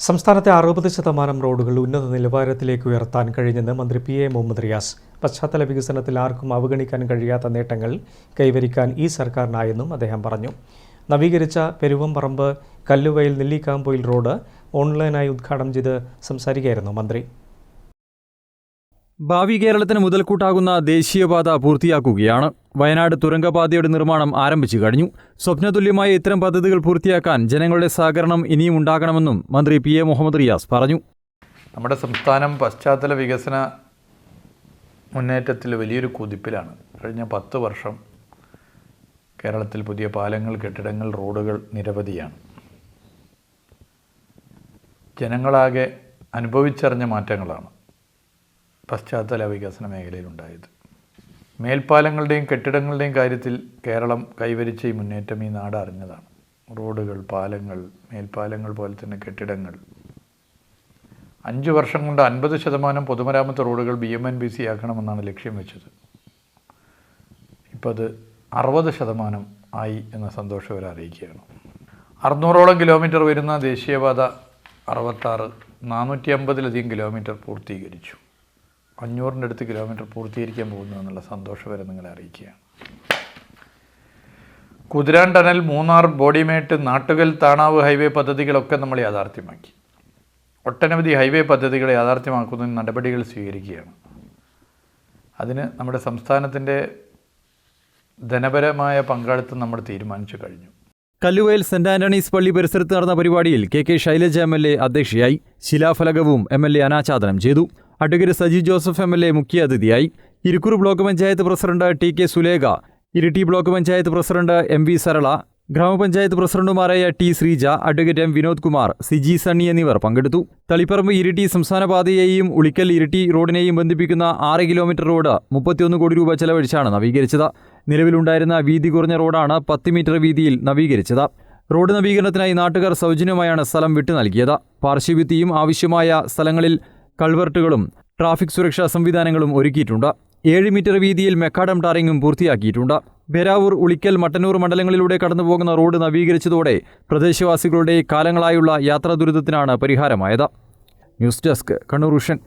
സംസ്ഥാനത്തെ 60% റോഡുകൾ ഉന്നത നിലവാരത്തിലേക്ക് ഉയർത്താൻ കഴിഞ്ഞെന്ന് മന്ത്രി പി.എ. മുഹമ്മദ് റിയാസ്. പശ്ചാത്തല വികസനത്തിൽ ആർക്കും അവഗണിക്കാൻ കഴിയാത്ത നേട്ടങ്ങൾ കൈവരിക്കാൻ ഈ സർക്കാരിനായെന്നും അദ്ദേഹം പറഞ്ഞു. നവീകരിച്ച പെരുവമ്പറമ്പ് കല്ലുവയൽ നെല്ലിക്കാമ്പൊയിൽ റോഡ് ഓൺലൈനായി ഉദ്ഘാടനം ചെയ്ത് സംസാരിക്കുകയായിരുന്നു മന്ത്രി. ഭാവി കേരളത്തിന് മുതൽക്കൂട്ടാകുന്ന ദേശീയപാത പൂർത്തിയാക്കുകയാണ്. വയനാട് തുരങ്കപാതയുടെ നിർമ്മാണം ആരംഭിച്ചു കഴിഞ്ഞു. സ്വപ്നതുല്യമായ ഇത്തരം പദ്ധതികൾ പൂർത്തിയാക്കാൻ ജനങ്ങളുടെ സഹകരണം ഇനിയും ഉണ്ടാകണമെന്നും മന്ത്രി പി.എ. മുഹമ്മദ് റിയാസ് പറഞ്ഞു. നമ്മുടെ സംസ്ഥാനം പശ്ചാത്തല വികസന മുന്നേറ്റത്തിൽ വലിയൊരു കുതിപ്പിലാണ്. കഴിഞ്ഞ 10 വർഷം കേരളത്തിൽ പുതിയ പാലങ്ങൾ, കെട്ടിടങ്ങൾ, റോഡുകൾ നിരവധിയാണ്. ജനങ്ങളാകെ അനുഭവിച്ചറിഞ്ഞ മാറ്റങ്ങളാണ് പശ്ചാത്തല വികസന മേഖലയിലുണ്ടായത്. മേൽപ്പാലങ്ങളുടെയും കെട്ടിടങ്ങളുടെയും കാര്യത്തിൽ കേരളം കൈവരിച്ച ഈ മുന്നേറ്റം ഈ നാട് അറിഞ്ഞതാണ്. റോഡുകൾ, പാലങ്ങൾ, മേൽപ്പാലങ്ങൾ പോലെ തന്നെ കെട്ടിടങ്ങൾ. 5 വർഷം കൊണ്ട് 50% പൊതുമരാമത്ത് റോഡുകൾ BMNBC ആക്കണമെന്നാണ് ലക്ഷ്യം വെച്ചത്. ഇപ്പോൾ അത് 60% ആയി എന്ന സന്തോഷം അവരെ അറിയിക്കുകയാണ്. 600ഓളം കിലോമീറ്റർ വരുന്ന ദേശീയപാത 66, 450ലധികം കിലോമീറ്റർ പൂർത്തീകരിച്ചു. 500ൻ്റെ അടുത്ത് കിലോമീറ്റർ പൂർത്തീകരിക്കാൻ പോകുന്നു എന്നുള്ള സന്തോഷം വരെ നിങ്ങളെ അറിയിക്കുകയാണ്. കുതിരാൻ ടണൽ, മൂന്നാർ, ബോഡിമേട്ട്, നാട്ടുകൽ, താണാവ് ഹൈവേ പദ്ധതികളൊക്കെ നമ്മൾ യാഥാർത്ഥ്യമാക്കി. ഒട്ടനവധി ഹൈവേ പദ്ധതികൾ യാഥാർത്ഥ്യമാക്കുന്നതിന് നടപടികൾ സ്വീകരിക്കുകയാണ്. അതിന് നമ്മുടെ സംസ്ഥാനത്തിൻ്റെ ധനപരമായ പങ്കാളിത്തം നമ്മൾ തീരുമാനിച്ചു കഴിഞ്ഞു. കല്ലുവയൽ സെന്റ് ആന്റണീസ് പള്ളി പരിസരത്ത് നടന്ന പരിപാടിയിൽ കെ ശൈലജ MLA അധ്യക്ഷയായി. ശിലാഫലകവും MLA അനാച്ഛാദനം ചെയ്തു. അഡ്വക്കേറ്റ് സജി ജോസഫ് MLA മുഖ്യ അതിഥിയായി. Irikkur block panchayat president TK Sulekha, Iritty block panchayat president MV Sarala, ഗ്രാമപഞ്ചായത്ത് പ്രസിഡന്റുമാരായ T Sreeja, advocate M Vinod Kumar, Siji Sunny എന്നിവർ പങ്കെടുത്തു. തളിപ്പറമ്പ് ഇരിട്ടി സംസ്ഥാന പാതയെയും ഉളിക്കൽ ഇരിട്ടി റോഡിനെയും ബന്ധിപ്പിക്കുന്ന 6 കിലോമീറ്റർ റോഡ് 31 കോടി രൂപ ചെലവഴിച്ചാണ് നവീകരിച്ചത്. നിലവിലുണ്ടായിരുന്ന വീതി കുറഞ്ഞ റോഡാണ് 10 മീറ്റർ വീതിയിൽ നവീകരിച്ചത്. റോഡ് നവീകരണത്തിനായി നാട്ടുകാർ സൗജന്യമായാണ് സ്ഥലം വിട്ടു നൽകിയത്. പാർശ്വഭിത്തിയും ആവശ്യമായ സ്ഥലങ്ങളിൽ കൾവർട്ടുകളും ട്രാഫിക് സുരക്ഷാ സംവിധാനങ്ങളും ഒരുക്കിയിട്ടുണ്ട്. 7 മീറ്റർ വീതിയിൽ മെക്കാഡം ടാറിങ്ങും പൂർത്തിയാക്കിയിട്ടുണ്ട്. പേരാവൂർ, ഉളിക്കൽ, മട്ടന്നൂർ മണ്ഡലങ്ങളിലൂടെ കടന്നുപോകുന്ന റോഡ് നവീകരിച്ചതോടെ പ്രദേശവാസികളുടെ കാലങ്ങളായുള്ള യാത്രാ ദുരിതത്തിനാണ് പരിഹാരമായത്. News desk, Kannur vision.